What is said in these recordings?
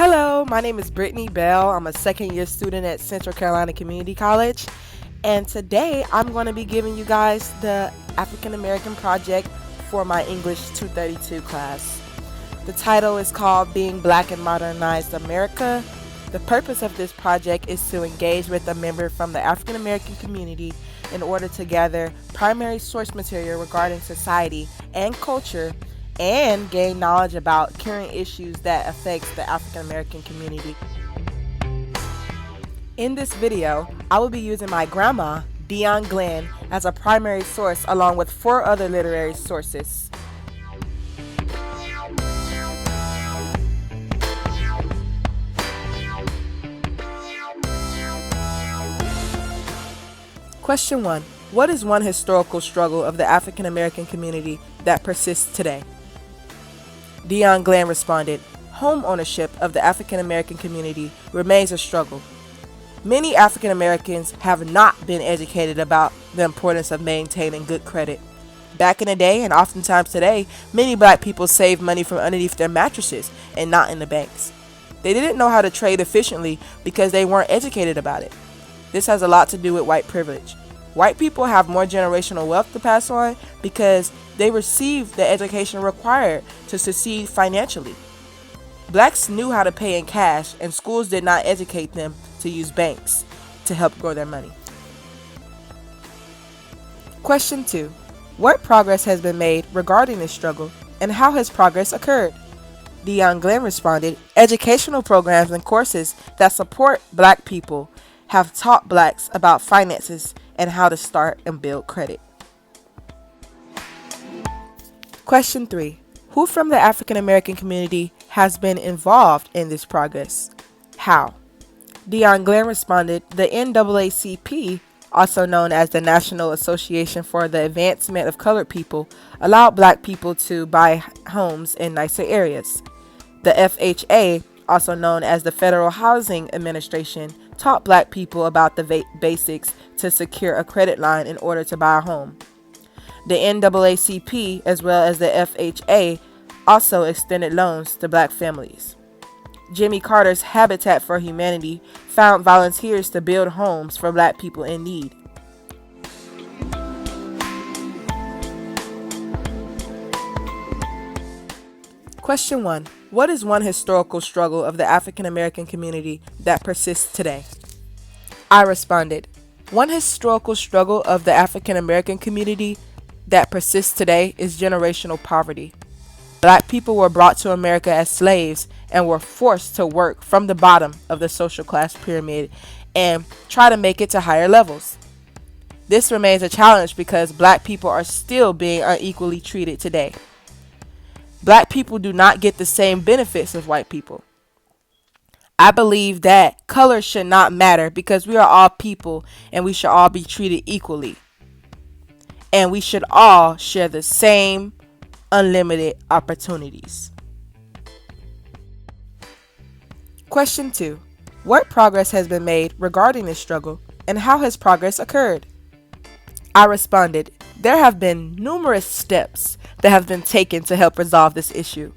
Hello, my name is Brittany Bell. I'm a second year student at Central Carolina Community College. And today I'm going to be giving you guys the African American project for my English 232 class. The title is called Being Black in Modernized America. The purpose of this project is to engage with a member from the African American community in order to gather primary source material regarding society and culture and gain knowledge about current issues that affect the African American community. In this video, I will be using my grandma, Dion Glenn, as a primary source along with 4 other literary sources. Question 1. What is one historical struggle of the African American community that persists today? Dion Glenn responded, home ownership of the African American community remains a struggle. Many African Americans have not been educated about the importance of maintaining good credit. Back in the day, and oftentimes today, many black people save money from underneath their mattresses and not in the banks. They didn't know how to trade efficiently because they weren't educated about it. This has a lot to do with white privilege. White people have more generational wealth to pass on because they received the education required to succeed financially. Blacks knew how to pay in cash, and schools did not educate them to use banks to help grow their money. Question 2. What progress has been made regarding this struggle, and how has progress occurred? Dion Glenn responded, educational programs and courses that support black people have taught blacks about finances and how to start and build credit. Question 3. Who from the African American community has been involved in this progress? How? Dion Glenn responded, the NAACP, also known as the National Association for the Advancement of Colored People, allowed black people to buy homes in nicer areas. The FHA, also known as the Federal Housing Administration, taught black people about the basics to secure a credit line in order to buy a home. The NAACP, as well as the FHA, also extended loans to black families. Jimmy Carter's Habitat for Humanity found volunteers to build homes for black people in need. Question 1. What is one historical struggle of the African American community that persists today? I responded, one historical struggle of the African American community that persists today is generational poverty. Black people were brought to America as slaves and were forced to work from the bottom of the social class pyramid and try to make it to higher levels. This remains a challenge because black people are still being unequally treated today. Black people do not get the same benefits as white people. I believe that color should not matter because we are all people and we should all be treated equally. And we should all share the same unlimited opportunities. Question 2. What progress has been made regarding this struggle, and how has progress occurred? I responded, there have been numerous steps that have been taken to help resolve this issue.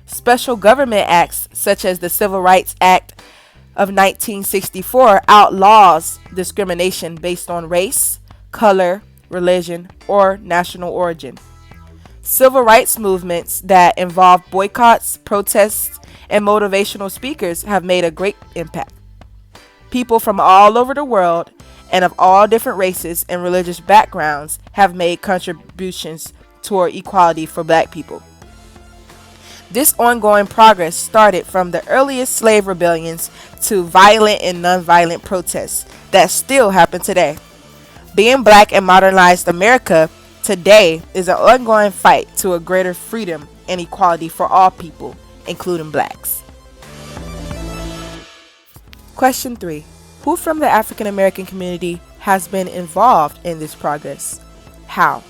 Special government acts such as the Civil Rights Act of 1964 outlaws discrimination based on race, color, religion, or national origin. Civil rights movements that involve boycotts, protests, and motivational speakers have made a great impact. People from all over the world and of all different races and religious backgrounds have made contributions toward equality for black people. This ongoing progress started from the earliest slave rebellions to violent and nonviolent protests that still happen today. Being black in modernized America today is an ongoing fight to a greater freedom and equality for all people, including blacks. Question 3. Who from the African American community has been involved in this progress? How?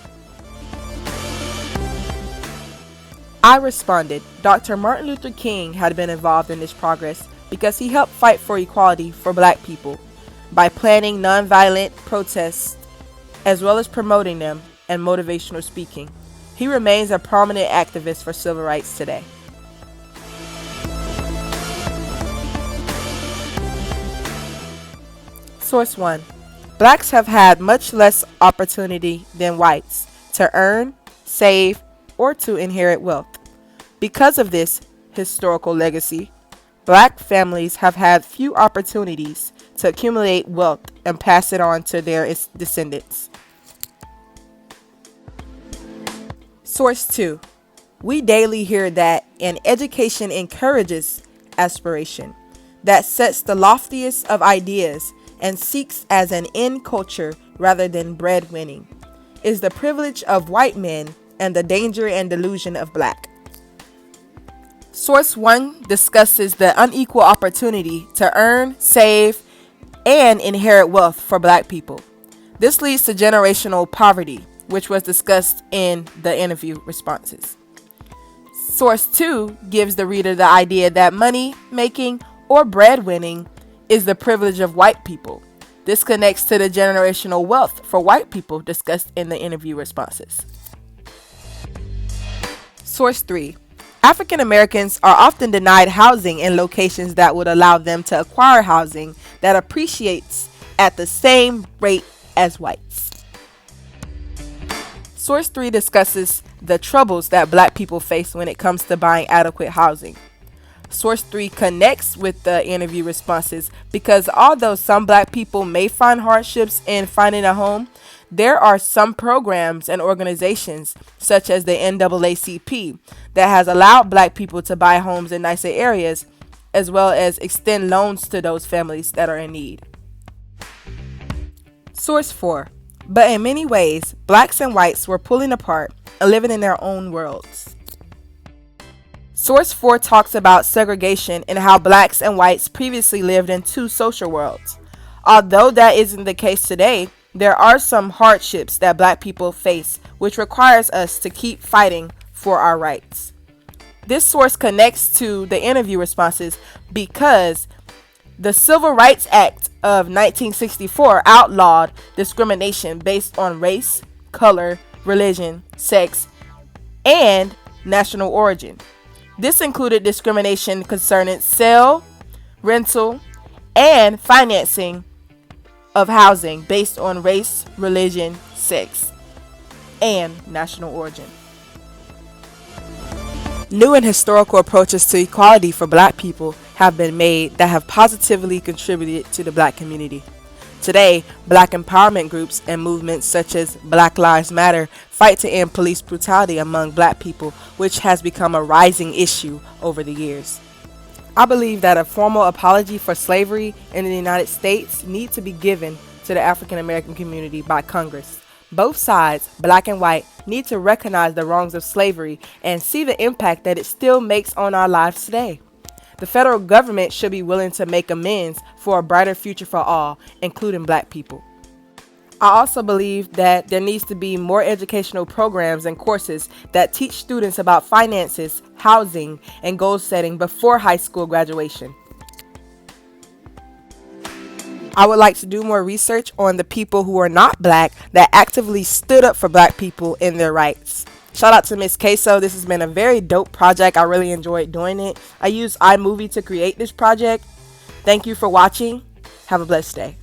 I responded, Dr. Martin Luther King had been involved in this progress because he helped fight for equality for black people by planning nonviolent protests as well as promoting them and motivational speaking. He remains a prominent activist for civil rights today. Source 1. Blacks have had much less opportunity than whites to earn, save, or to inherit wealth. Because of this historical legacy, black families have had few opportunities to accumulate wealth and pass it on to their descendants. Source 2. We daily hear that an education encourages aspiration, that sets the loftiest of ideas and seeks as an end culture rather than breadwinning, is the privilege of white men and the danger and delusion of black. Source 1 discusses the unequal opportunity to earn, save, and inherit wealth for black people. This leads to generational poverty, which was discussed in the interview responses. Source 2 gives the reader the idea that money making or breadwinning is the privilege of white people. This connects to the generational wealth for white people discussed in the interview responses. Source 3. African Americans are often denied housing in locations that would allow them to acquire housing that appreciates at the same rate as whites. Source 3 discusses the troubles that black people face when it comes to buying adequate housing. Source 3 connects with the interview responses because although some black people may find hardships in finding a home, there are some programs and organizations such as the NAACP that has allowed black people to buy homes in nicer areas as well as extend loans to those families that are in need. Source 4. But in many ways, blacks and whites were pulling apart and living in their own worlds. Source 4 talks about segregation and how blacks and whites previously lived in two social worlds. Although that isn't the case today, there are some hardships that black people face which requires us to keep fighting for our rights. This source connects to the interview responses because the Civil Rights Act of 1964 outlawed discrimination based on race, color, religion, sex, and national origin. This included discrimination concerning sale, rental, and financing of housing based on race, religion, sex, and national origin. New and historical approaches to equality for black people have been made that have positively contributed to the black community. Today, black empowerment groups and movements such as Black Lives Matter fight to end police brutality among black people, which has become a rising issue over the years. I believe that a formal apology for slavery in the United States needs to be given to the African American community by Congress. Both sides, black and white, need to recognize the wrongs of slavery and see the impact that it still makes on our lives today. The federal government should be willing to make amends for a brighter future for all, including black people. I also believe that there needs to be more educational programs and courses that teach students about finances, housing, and goal setting before high school graduation. I would like to do more research on the people who are not black that actively stood up for black people in their rights. Shout out to Miss Queso. This has been a very dope project. I really enjoyed doing it. I used iMovie to create this project. Thank you for watching. Have a blessed day.